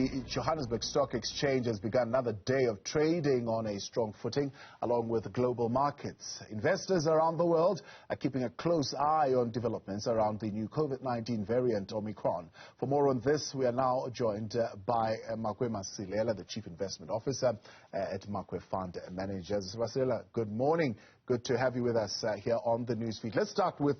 The Johannesburg Stock Exchange has begun another day of trading on a strong footing, along with global markets. Investors around the world are keeping a close eye on developments around the new COVID-19 variant Omicron. For more on this, we are now joined by Makwe Masilela, the Chief Investment Officer at Makwe Fund Manager. Masilela, good morning. Good to have you with us here on the newsfeed. Let's start with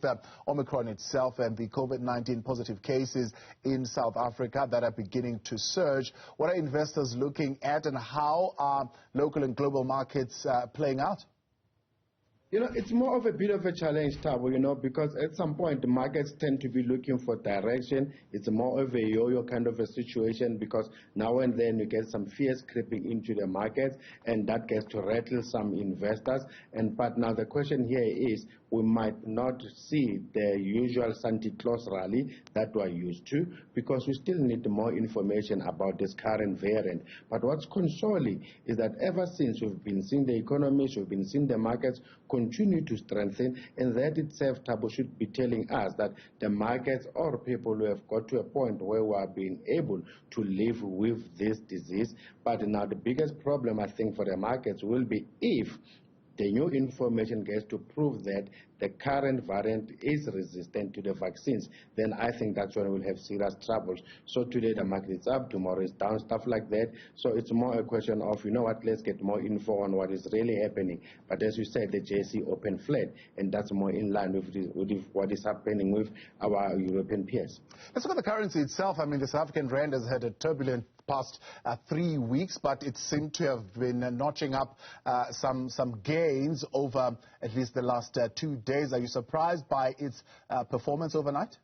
Omicron itself and the COVID-19 positive cases in South Africa that are beginning to surge. What are investors looking at, and how are local and global markets playing out? You know, it's more of a bit of a challenge, Thabo, because at some point the markets tend to be looking for direction. It's more of a yo-yo kind of a situation, because now and then you get some fears creeping into the markets, and that gets to rattle some investors. But now the question here is, we might not see the usual Santa Claus rally that we're used to, because we still need more information about this current variant. But what's consoling is that ever since we've been seeing the economies, we've been seeing the markets continue to strengthen, and that itself, Thabo, should be telling us that the markets or people who have got to a point where we are being able to live with this disease. But now the biggest problem, I think, for the markets will be if the new information gets to prove that the current variant is resistant to the vaccines, then I think that's when we'll have serious troubles. So today the market is up, tomorrow is down, stuff like that. So it's more a question of, let's get more info on what is really happening. But as you said, the JSE opened flat, and that's more in line with what is happening with our European peers. Let's look at the currency itself. I mean, the South African rand has had a turbulent past 3 weeks, but it seemed to have been notching up some gains over at least the last 2 days. Are you surprised by its performance overnight?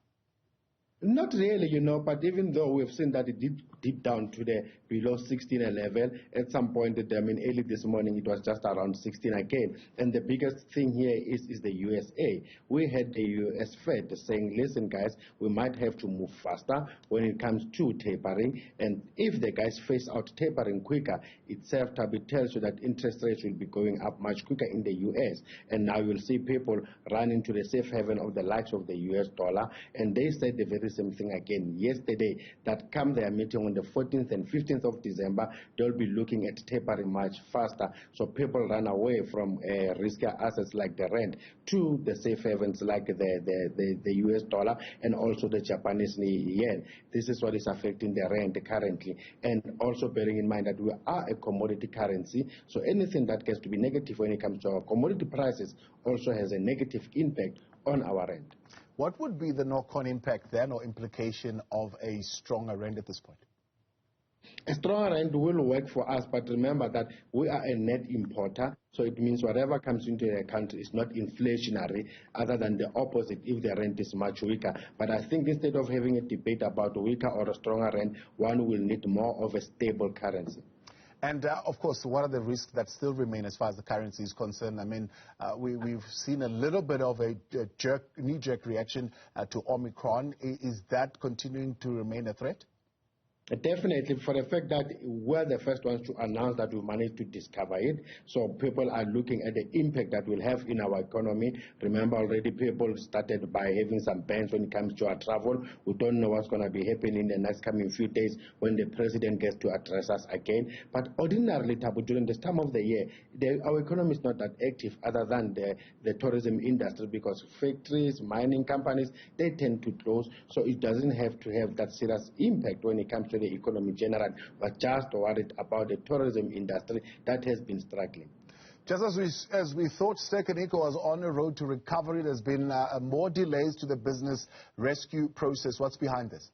Not really, but even though we've seen that it did dip down to the below 16 level, at some point, early this morning, it was just around 16 again. And the biggest thing here is the USA. We had the US Fed saying, listen, guys, we might have to move faster when it comes to tapering. And if the guys face out tapering quicker, itself tells you that interest rates will be going up much quicker in the US. And now you'll see people run into the safe haven of the likes of the US dollar. And they said the very same thing again yesterday, that come their meeting on the 14th and 15th of December, they'll be looking at tapering much faster. So people run away from riskier assets like the rand to the safe havens like the US dollar and also the Japanese yen. This is what is affecting the rand currently. And also bearing in mind that we are a commodity currency, so anything that gets to be negative when it comes to our commodity prices also has a negative impact on our rand. What would be the knock-on impact then, or implication of a stronger rand at this point? A stronger rand will work for us, but remember that we are a net importer, so it means whatever comes into the country is not inflationary, other than the opposite if the rand is much weaker. But I think instead of having a debate about a weaker or a stronger rand, one will need more of a stable currency. And, of course, what are the risks that still remain as far as the currency is concerned? I mean, we've seen a little bit of a knee-jerk reaction to Omicron. Is that continuing to remain a threat? Definitely, for the fact that we're the first ones to announce that we managed to discover it. So people are looking at the impact that will have in our economy. Remember, already people started by having some bans when it comes to our travel. We don't know what's going to be happening in the next coming few days when the president gets to address us again. But ordinarily, Thabo, during this time of the year, our economy is not that active other than the tourism industry, because factories, mining companies, they tend to close. So it doesn't have to have that serious impact when it comes to the economy general, but just worried about the tourism industry that has been struggling. Just as we thought Stekeniko was on a road to recovery, there's been more delays to the business rescue process. What's behind this?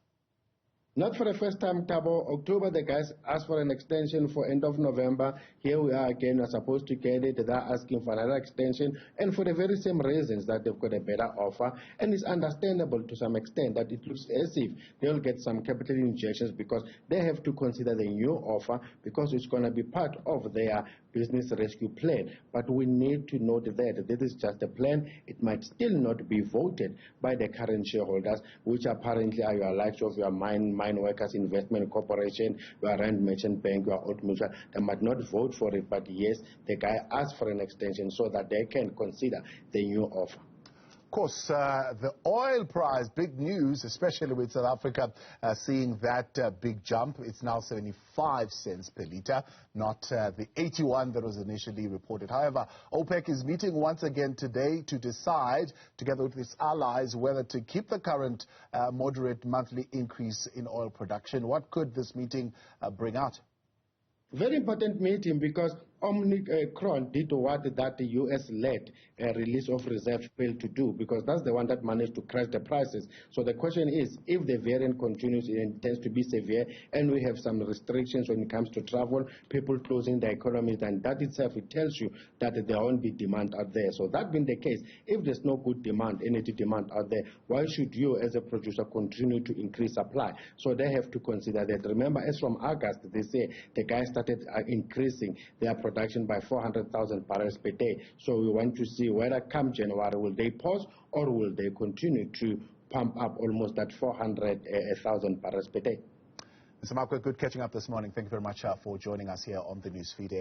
Not for the first time, Thabo. October, the guys asked for an extension for end of November. Here we are again, we're supposed to get it. They're asking for another extension, and for the very same reasons that they've got a better offer. And it's understandable to some extent that it looks as if they'll get some capital injections, because they have to consider the new offer, because it's going to be part of their business rescue plan. But we need to note that this is just a plan. It might still not be voted by the current shareholders, which apparently are your likes of your mine workers investment corporation, your Rand Merchant Bank, your Old Mutual. They might not vote for it, but yes, the guy asked for an extension so that they can consider the new offer. Of course, the oil price, big news, especially with South Africa seeing that big jump. It's now 75 cents per litre, not the 81 that was initially reported. However, OPEC is meeting once again today to decide, together with its allies, whether to keep the current moderate monthly increase in oil production. What could this meeting bring out? Very important meeting because Omicron did what that the U.S.-led release of reserves failed to do, because that's the one that managed to crash the prices. So the question is, if the variant continues and tends to be severe, and we have some restrictions when it comes to travel, people closing the economies, then that itself, it tells you that there won't be demand out there. So that being the case, if there's no good demand, energy demand out there, why should you as a producer continue to increase supply? So they have to consider that. Remember, as from August, they say the guys started increasing their production by 400,000 barrels per day. So we want to see whether come January will they pause or will they continue to pump up almost that 400,000 barrels per day. Mr. Makwe, good catching up this morning. Thank you very much for joining us here on the Newsfeed.